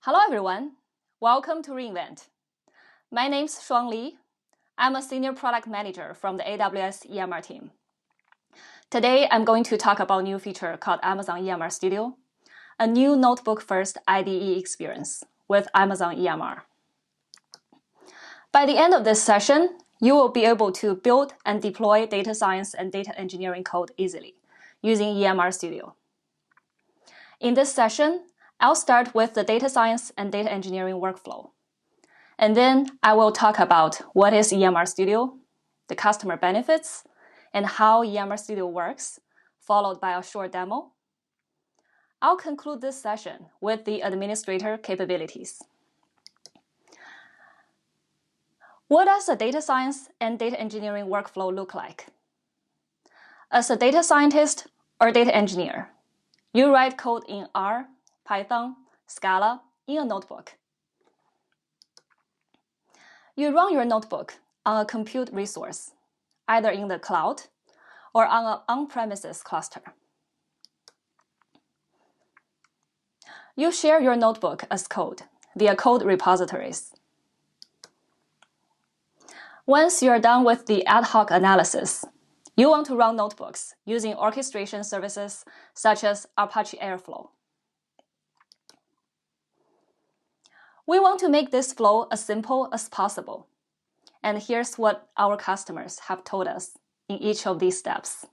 Hello everyone, welcome to reInvent. My name's Shuang Li. I'm a Senior Product Manager from the AWS EMR team. Today I'm going to talk about a new feature called Amazon EMR Studio, a new notebook-first IDE experience with Amazon EMR. By the end of this session, you will be able to build and deploy data science and data engineering code easily using EMR Studio. In this session, I'll start with the data science and data engineering workflow. And then I will talk about what is EMR Studio, the customer benefits, and how EMR Studio works, followed by a short demo. I'll conclude this session with the administrator capabilities. What does a data science and data engineering workflow look like? As a data scientist or data engineer, you write code in R, Python, Scala in a notebook. You run your notebook on a compute resource, either in the cloud or on an on-premises cluster. You share your notebook as code via code repositories. Once you're done with the ad hoc analysis, you want to run notebooks using orchestration services such as Apache Airflow. We want to make this flow as simple as possible. And here's what our customers have told us in each of these steps.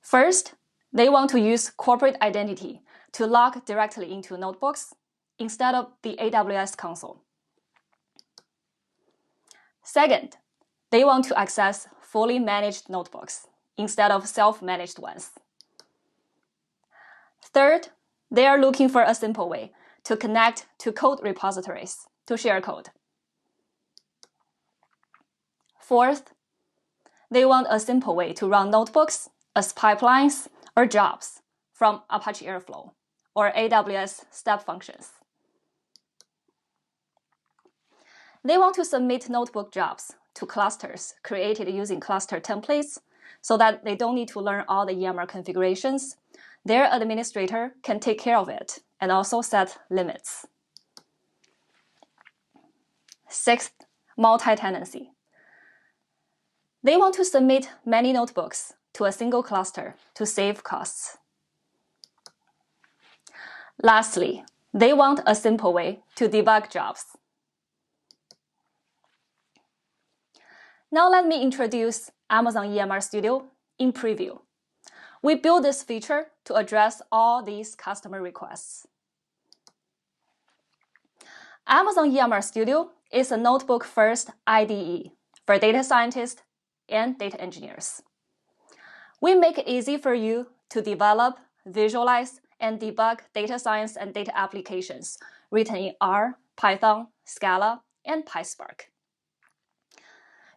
First, they want to use corporate identity to log directly into notebooks instead of the AWS console. Second, they want to access fully managed notebooks instead of self-managed ones. Third, they are looking for a simple way to connect to code repositories to share code. Fourth, they want a simple way to run notebooks as pipelines or jobs from Apache Airflow or AWS step functions. They want to submit notebook jobs to clusters created using cluster templates so that they don't need to learn all the EMR configurations. Their administrator can take care of it and also set limits. Sixth, multi-tenancy. They want to submit many notebooks to a single cluster to save costs. Lastly, they want a simple way to debug jobs. Now let me introduce Amazon EMR Studio in preview. We built this feature to address all these customer requests. Amazon EMR Studio is a notebook-first IDE for data scientists and data engineers. We make it easy for you to develop, visualize, and debug data science and data applications written in R, Python, Scala, and PySpark.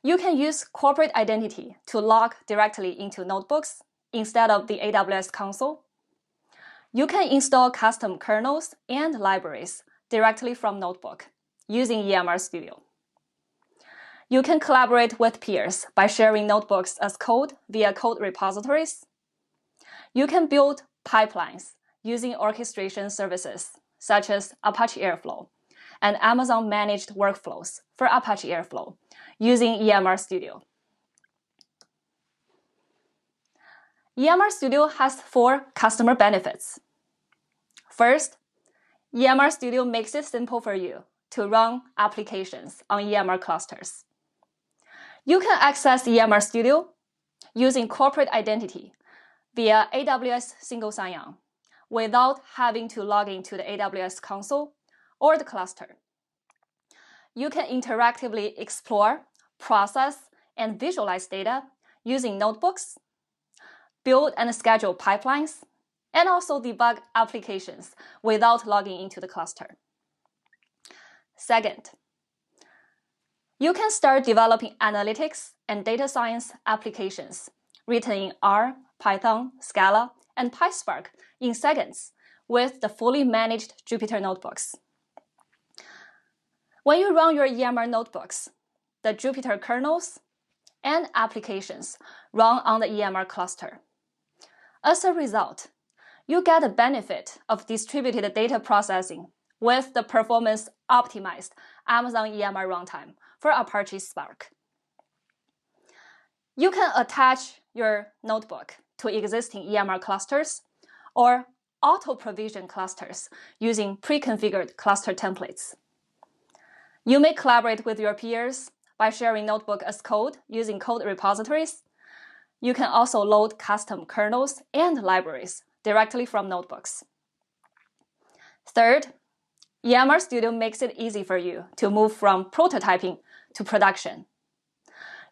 You can use corporate identity to log directly into notebooks instead of the AWS console. You can install custom kernels and libraries directly from Notebook using EMR Studio. You can collaborate with peers by sharing notebooks as code via code repositories. You can build pipelines using orchestration services such as Apache Airflow and Amazon Managed Workflows for Apache Airflow using EMR Studio. EMR Studio has 4 customer benefits. First, EMR Studio makes it simple for you to run applications on EMR clusters. You can access EMR Studio using corporate identity via AWS single sign-on without having to log into the AWS console or the cluster. You can interactively explore, process, and visualize data using notebooks, build and schedule pipelines, and also debug applications without logging into the cluster. Second, you can start developing analytics and data science applications written in R, Python, Scala, and PySpark in seconds with the fully managed Jupyter notebooks. When you run your EMR notebooks, the Jupyter kernels and applications run on the EMR cluster. As a result, you get the benefit of distributed data processing with the performance-optimized Amazon EMR runtime for Apache Spark. You can attach your notebook to existing EMR clusters or auto-provision clusters using pre-configured cluster templates. You may collaborate with your peers by sharing notebook as code using code repositories. You can also load custom kernels and libraries directly from notebooks. Third, EMR Studio makes it easy for you to move from prototyping to production.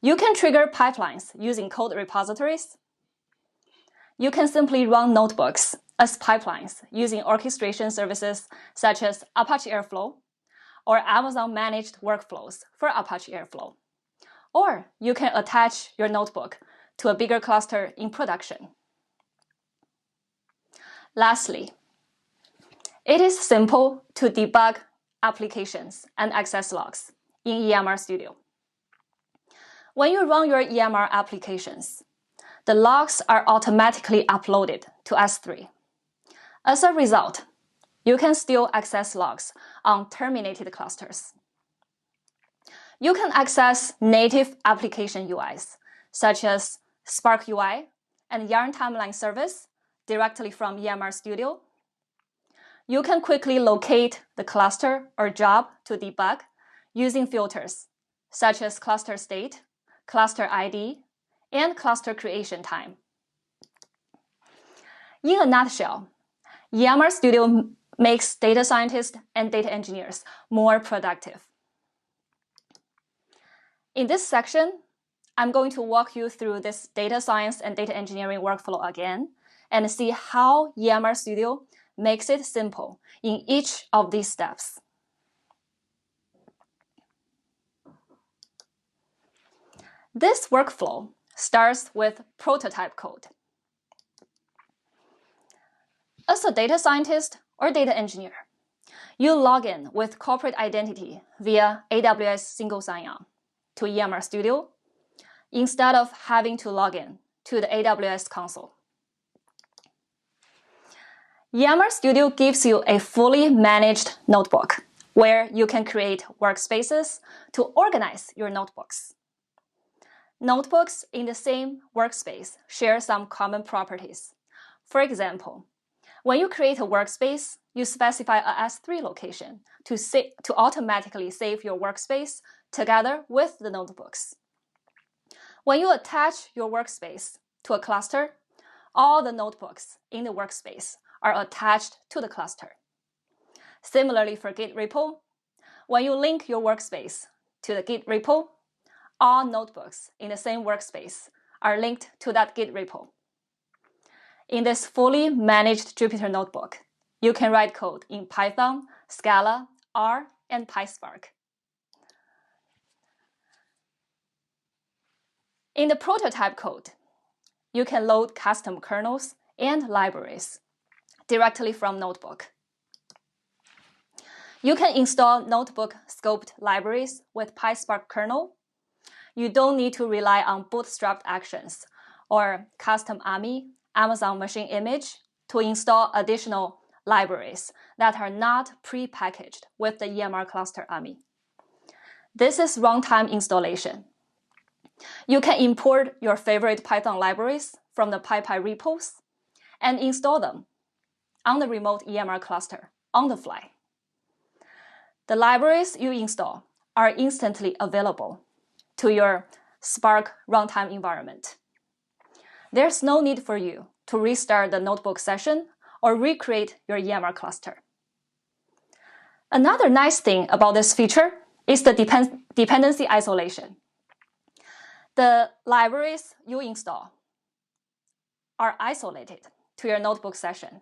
You can trigger pipelines using code repositories. You can simply run notebooks as pipelines using orchestration services such as Apache Airflow or Amazon Managed Workflows for Apache Airflow. Or you can attach your notebook to a bigger cluster in production. Lastly, it is simple to debug applications and access logs in EMR Studio. When you run your EMR applications, the logs are automatically uploaded to S3. As a result, you can still access logs on terminated clusters. You can access native application UIs, such as Spark UI and Yarn Timeline Service, directly from EMR Studio. You can quickly locate the cluster or job to debug using filters, such as cluster state, cluster ID, and cluster creation time. In a nutshell, EMR Studio makes data scientists and data engineers more productive. In this section, I'm going to walk you through this data science and data engineering workflow again and see how EMR Studio makes it simple in each of these steps. This workflow starts with prototype code. As a data scientist or data engineer, you log in with corporate identity via AWS single sign-on to EMR Studio instead of having to log in to the AWS console. EMR Studio gives you a fully managed notebook where you can create workspaces to organize your notebooks. Notebooks in the same workspace share some common properties. For example, when you create a workspace, you specify a S3 location to automatically save your workspace together with the notebooks. When you attach your workspace to a cluster, all the notebooks in the workspace are attached to the cluster. Similarly for Git repo, when you link your workspace to the Git repo, all notebooks in the same workspace are linked to that Git repo. In this fully managed Jupyter notebook, you can write code in Python, Scala, R, and PySpark. In the prototype code, you can load custom kernels and libraries directly from Notebook. You can install Notebook scoped libraries with PySpark kernel. You don't need to rely on bootstrapped actions or custom AMI, Amazon Machine Image, to install additional libraries that are not pre-packaged with the EMR cluster AMI. This is runtime installation. You can import your favorite Python libraries from the PyPy repos and install them on the remote EMR cluster on the fly. The libraries you install are instantly available to your Spark runtime environment. There's no need for you to restart the notebook session or recreate your EMR cluster. Another nice thing about this feature is the dependency isolation. The libraries you install are isolated to your notebook session.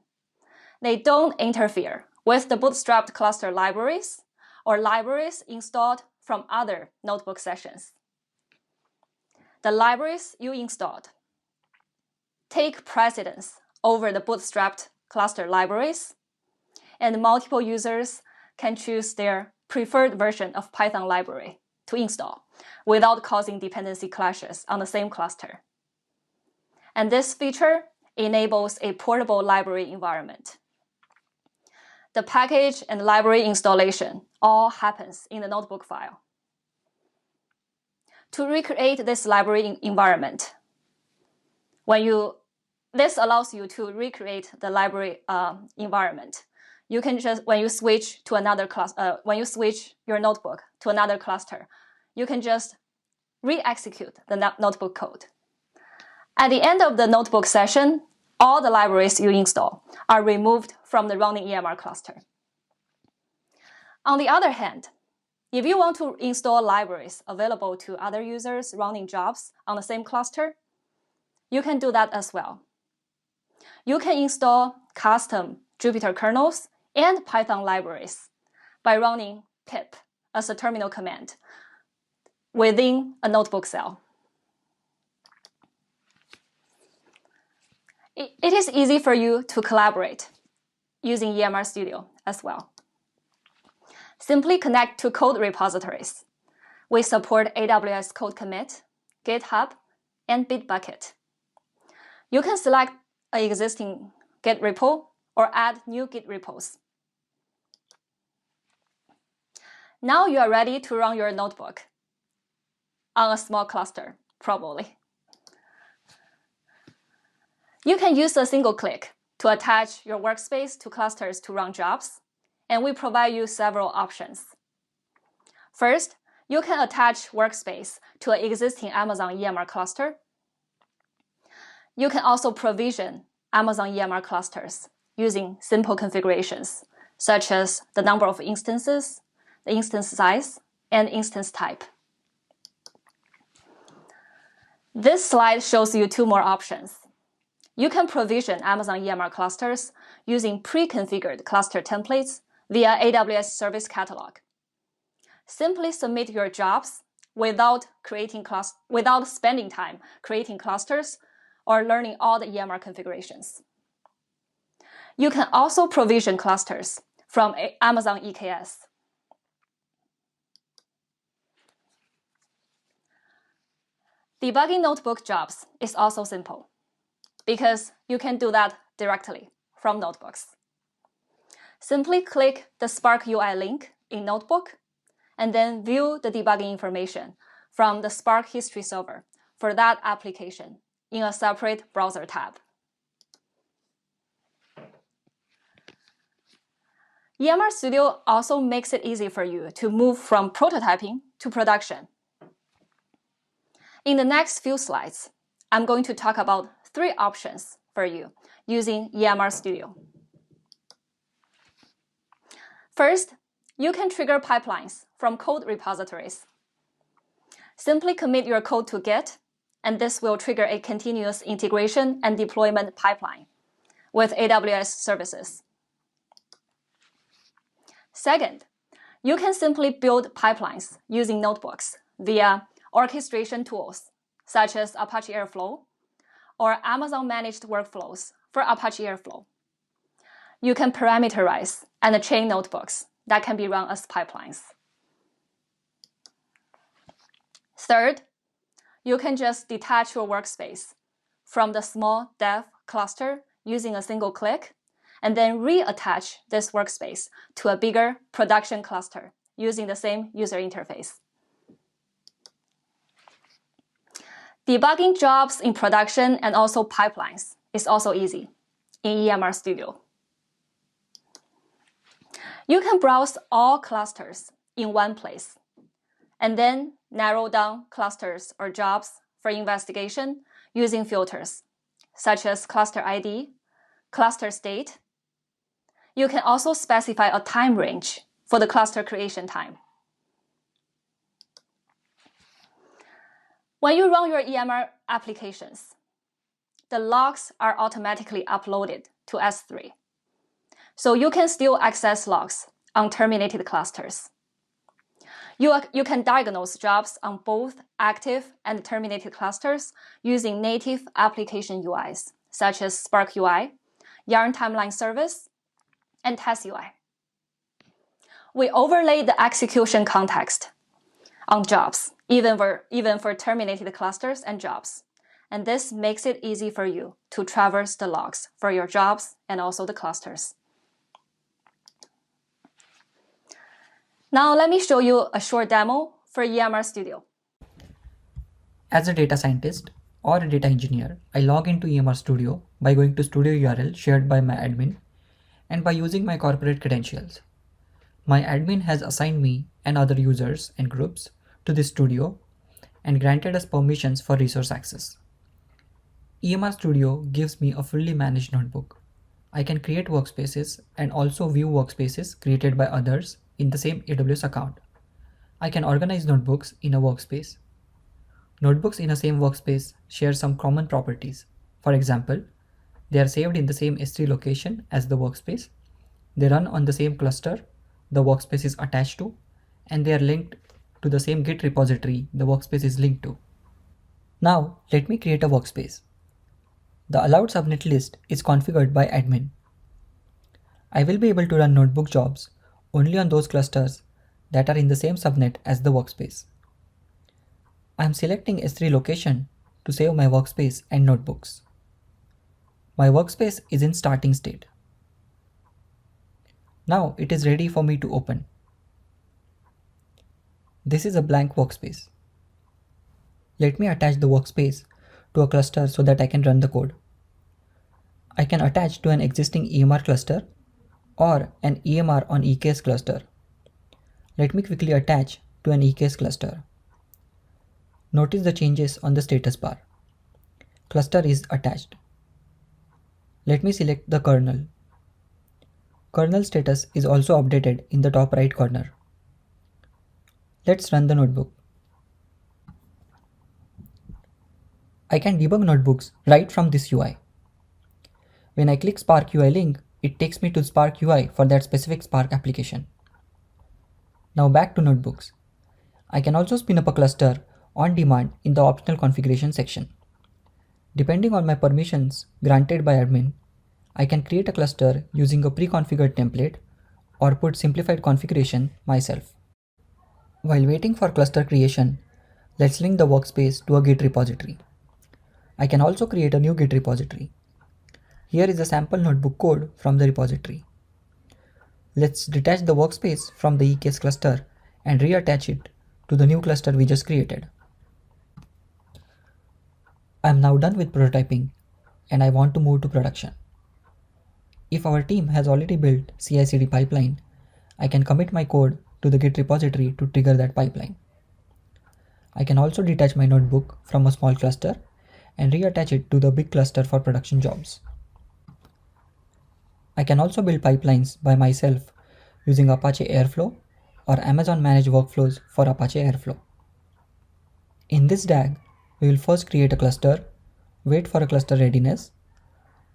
They don't interfere with the bootstrapped cluster libraries or libraries installed from other notebook sessions. The libraries you installed take precedence over the bootstrapped cluster libraries, and multiple users can choose their preferred version of Python library to install without causing dependency clashes on the same cluster. And this feature enables a portable library environment. the package and library installation all happens in the notebook file. To recreate this library environment, this allows you to recreate the library environment. You can just, when you switch your notebook to another cluster, you can just re-execute the notebook code. At the end of the notebook session, all the libraries you install are removed from the running EMR cluster. On the other hand, if you want to install libraries available to other users running jobs on the same cluster, you can do that as well. You can install custom Jupyter kernels and Python libraries by running pip as a terminal command within a notebook cell. It is easy for you to collaborate using EMR Studio as well. Simply connect to code repositories. We support AWS Code Commit, GitHub, and Bitbucket. You can select an existing Git repo or add new Git repos. Now you are ready to run your notebook on a small cluster, probably. You can use a single click to attach your workspace to clusters to run jobs, and we provide you several options. First, you can attach workspace to an existing Amazon EMR cluster. You can also provision Amazon EMR clusters using simple configurations, such as the number of instances, the instance size, and instance type. This slide shows you two more options. You can provision Amazon EMR clusters using pre-configured cluster templates via AWS Service Catalog. Simply submit your jobs without spending time creating clusters or learning all the EMR configurations. You can also provision clusters from Amazon EKS. Debugging notebook jobs is also simple, because you can do that directly from notebooks. Simply click the Spark UI link in Notebook, and then view the debugging information from the Spark History Server for that application in a separate browser tab. EMR Studio also makes it easy for you to move from prototyping to production. In the next few slides, I'm going to talk about 3 options for you using EMR Studio. First, you can trigger pipelines from code repositories. Simply commit your code to Git, and this will trigger a continuous integration and deployment pipeline with AWS services. Second, you can simply build pipelines using notebooks via orchestration tools such as Apache Airflow or Amazon Managed Workflows for Apache Airflow. You can parameterize and chain notebooks that can be run as pipelines. Third, you can just detach your workspace from the small dev cluster using a single click, and then reattach this workspace to a bigger production cluster using the same user interface. Debugging jobs in production and also pipelines is also easy in EMR Studio. You can browse all clusters in one place, and then narrow down clusters or jobs for investigation using filters, such as cluster ID, cluster state. You can also specify a time range for the cluster creation time. When you run your EMR applications, the logs are automatically uploaded to S3. So you can still access logs on terminated clusters. You can diagnose jobs on both active and terminated clusters using native application UIs, such as Spark UI, Yarn Timeline Service, and Test UI. We overlay the execution context on jobs, even for terminated clusters and jobs. And this makes it easy for you to traverse the logs for your jobs and also the clusters. Now let me show you a short demo for EMR Studio. As a data scientist or a data engineer, I log into EMR Studio by going to Studio URL shared by my admin and by using my corporate credentials. My admin has assigned me and other users and groups to this studio and granted us permissions for resource access. EMR Studio gives me a fully managed notebook. I can create workspaces and also view workspaces created by others in the same AWS account. I can organize notebooks in a workspace. Notebooks in a same workspace share some common properties. For example, they are saved in the same S3 location as the workspace, they run on the same cluster the workspace is attached to, and they are linked to the same Git repository the workspace is linked to. Now, let me create a workspace. The allowed subnet list is configured by admin. I will be able to run notebook jobs only on those clusters that are in the same subnet as the workspace. I am selecting S3 location to save my workspace and notebooks. My workspace is in starting state. Now it is ready for me to open. This is a blank workspace. Let me attach the workspace to a cluster so that I can run the code. I can attach to an existing EMR cluster or an EMR on EKS cluster. Let me quickly attach to an EKS cluster. Notice the changes on the status bar. Cluster is attached. Let me select the kernel. Kernel status is also updated in the top right corner. Let's run the notebook. I can debug notebooks right from this UI. When I click Spark UI link, it takes me to Spark UI for that specific Spark application. Now back to notebooks. I can also spin up a cluster on demand in the optional configuration section. Depending on my permissions granted by admin, I can create a cluster using a pre-configured template or put simplified configuration myself. While waiting for cluster creation, let's link the workspace to a Git repository. I can also create a new Git repository. Here is a sample notebook code from the repository. Let's detach the workspace from the EKS cluster and reattach it to the new cluster we just created. I am now done with prototyping and I want to move to production. If our team has already built CI/CD pipeline, I can commit my code to the Git repository to trigger that pipeline. I can also detach my notebook from a small cluster and reattach it to the big cluster for production jobs. I can also build pipelines by myself using Apache Airflow or Amazon Managed Workflows for Apache Airflow. In this DAG, we will first create a cluster, wait for a cluster readiness,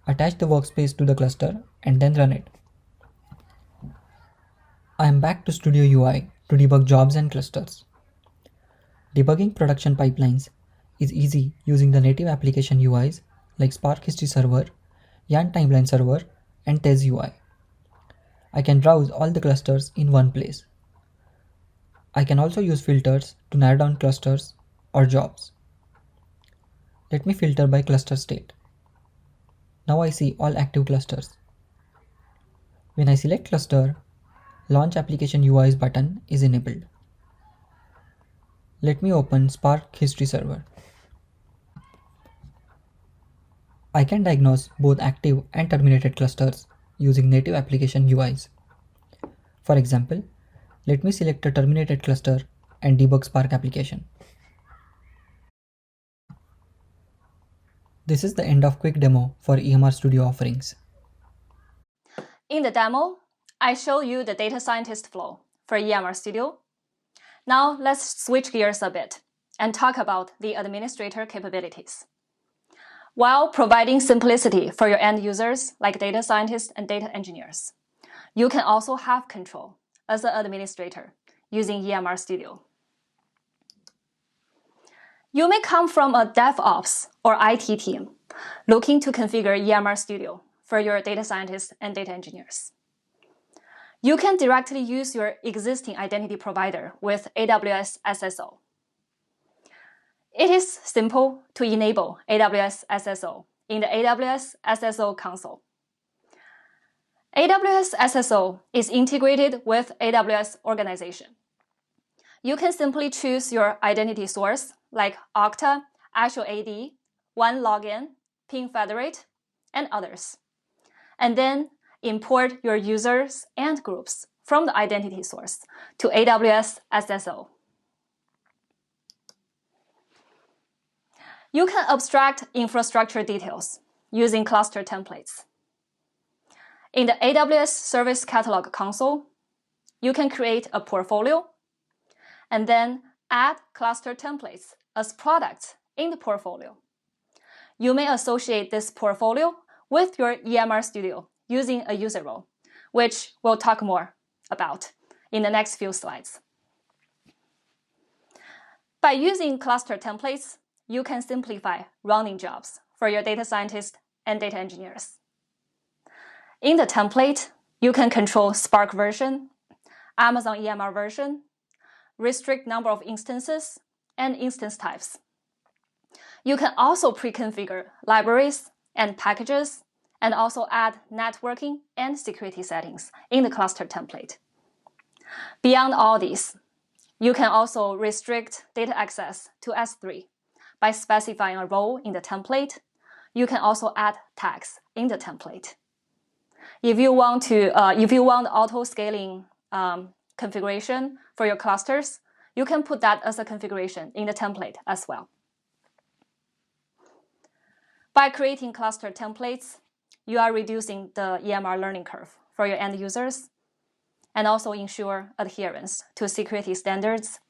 attach the workspace to the cluster, and then run it. I am back to Studio UI to debug jobs and clusters. Debugging production pipelines is easy using the native application UIs like Spark History Server, Yarn Timeline Server, and Tez UI. I can browse all the clusters in one place. I can also use filters to narrow down clusters or jobs. Let me filter by cluster state. Now I see all active clusters. When I select cluster, Launch Application UIs button is enabled. Let me open Spark History Server. I can diagnose both active and terminated clusters using native application UIs. For example, let me select a terminated cluster and debug Spark application. This is the end of quick demo for EMR Studio offerings. In the demo, I show you the data scientist flow for EMR Studio. Now let's switch gears a bit and talk about the administrator capabilities. While providing simplicity for your end users like data scientists and data engineers, you can also have control as an administrator using EMR Studio. You may come from a DevOps or IT team looking to configure EMR Studio for your data scientists and data engineers. You can directly use your existing identity provider with AWS SSO. It is simple to enable AWS SSO in the AWS SSO console. AWS SSO is integrated with AWS Organization. You can simply choose your identity source like Okta, Azure AD, OneLogin, Ping Federate, and others. And then import your users and groups from the identity source to AWS SSO. You can abstract infrastructure details using cluster templates. In the AWS Service Catalog console, you can create a portfolio and then add cluster templates as products in the portfolio. You may associate this portfolio with your EMR Studio using a user role, which we'll talk more about in the next few slides. By using cluster templates, you can simplify running jobs for your data scientists and data engineers. In the template, you can control Spark version, Amazon EMR version, restrict number of instances, and instance types. You can also pre-configure libraries and packages, and also add networking and security settings in the cluster template. Beyond all these, you can also restrict data access to S3 by specifying a role in the template. You can also add tags in the template. If you want auto-scaling configuration for your clusters, you can put that as a configuration in the template as well. By creating cluster templates, you are reducing the EMR learning curve for your end users and also ensure adherence to security standards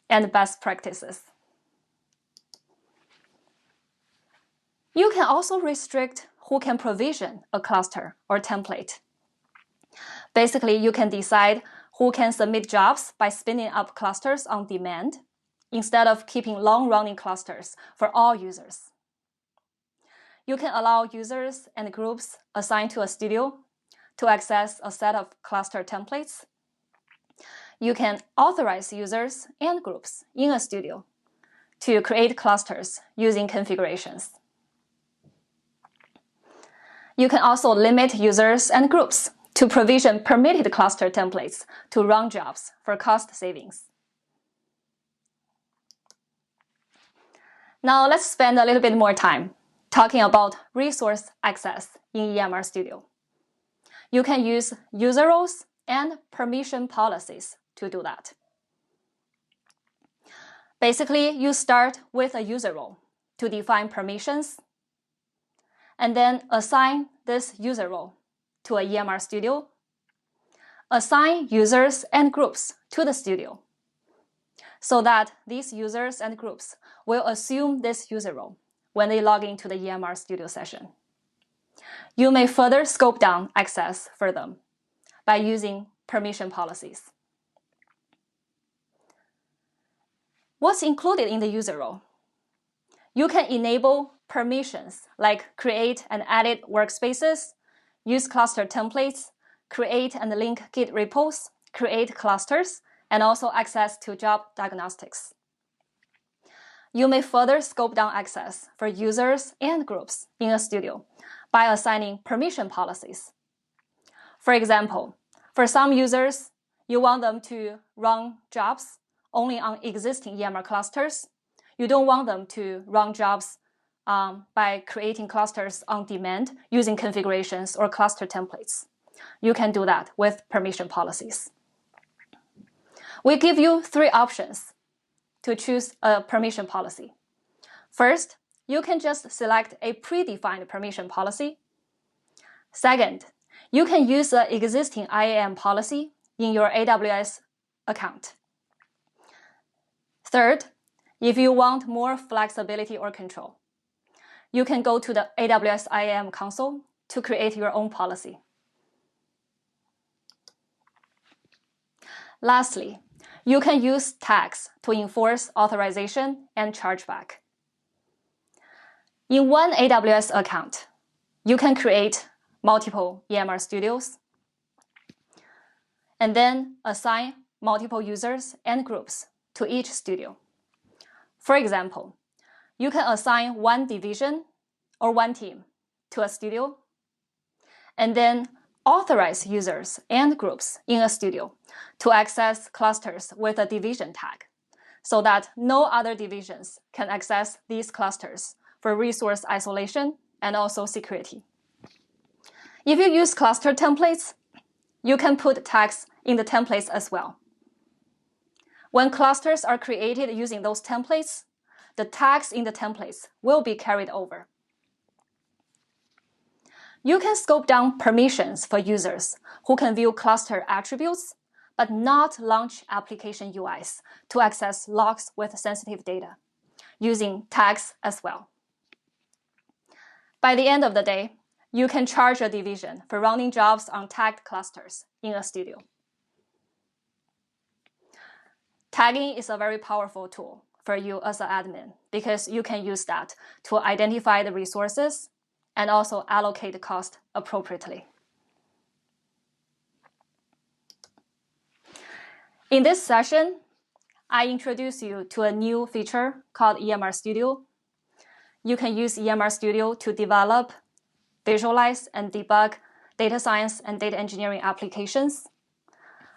and best practices. You can also restrict who can provision a cluster or template. Basically, you can decide who can submit jobs by spinning up clusters on demand instead of keeping long-running clusters for all users. You can allow users and groups assigned to a studio to access a set of cluster templates. You can authorize users and groups in a studio to create clusters using configurations. You can also limit users and groups to provision permitted cluster templates to run jobs for cost savings. Now let's spend a little bit more time talking about resource access in EMR Studio. You can use user roles and permission policies to do that. Basically, you start with a user role to define permissions, and then assign this user role to a EMR Studio. Assign users and groups to the studio so that these users and groups will assume this user role when they log into the EMR Studio session. You may further scope down access for them by using permission policies. What's included in the user role? You can enable permissions like create and edit workspaces, use cluster templates, create and link Git repos, create clusters, and also access to job diagnostics. You may further scope down access for users and groups in a studio by assigning permission policies. For example, for some users, you want them to run jobs only on existing EMR clusters. You don't want them to run jobs by creating clusters on demand using configurations or cluster templates. You can do that with permission policies. We give you 3 options to choose a permission policy. First, you can just select a predefined permission policy. Second, you can use the existing IAM policy in your AWS account. Third, if you want more flexibility or control, you can go to the AWS IAM console to create your own policy. Lastly, you can use tags to enforce authorization and chargeback. In one AWS account, you can create multiple EMR studios and then assign multiple users and groups to each studio. For example, you can assign one division or one team to a studio and then authorize users and groups in a studio to access clusters with a division tag, so that no other divisions can access these clusters for resource isolation and also security. If you use cluster templates, you can put tags in the templates as well. When clusters are created using those templates, the tags in the templates will be carried over. You can scope down permissions for users who can view cluster attributes, but not launch application UIs to access logs with sensitive data, using tags as well. By the end of the day, you can charge a division for running jobs on tagged clusters in a studio. Tagging is a very powerful tool for you as an admin because you can use that to identify the resources and also allocate the cost appropriately. In this session, I introduce you to a new feature called EMR Studio. You can use EMR Studio to develop, visualize, and debug data science and data engineering applications.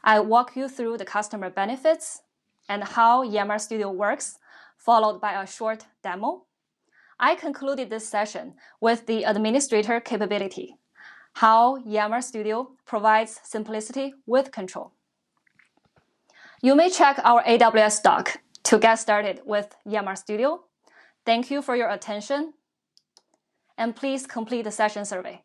I walk you through the customer benefits and how EMR Studio works, followed by a short demo. I concluded this session with the administrator capability, how EMR Studio provides simplicity with control. You may check our AWS doc to get started with EMR Studio. Thank you for your attention, and please complete the session survey.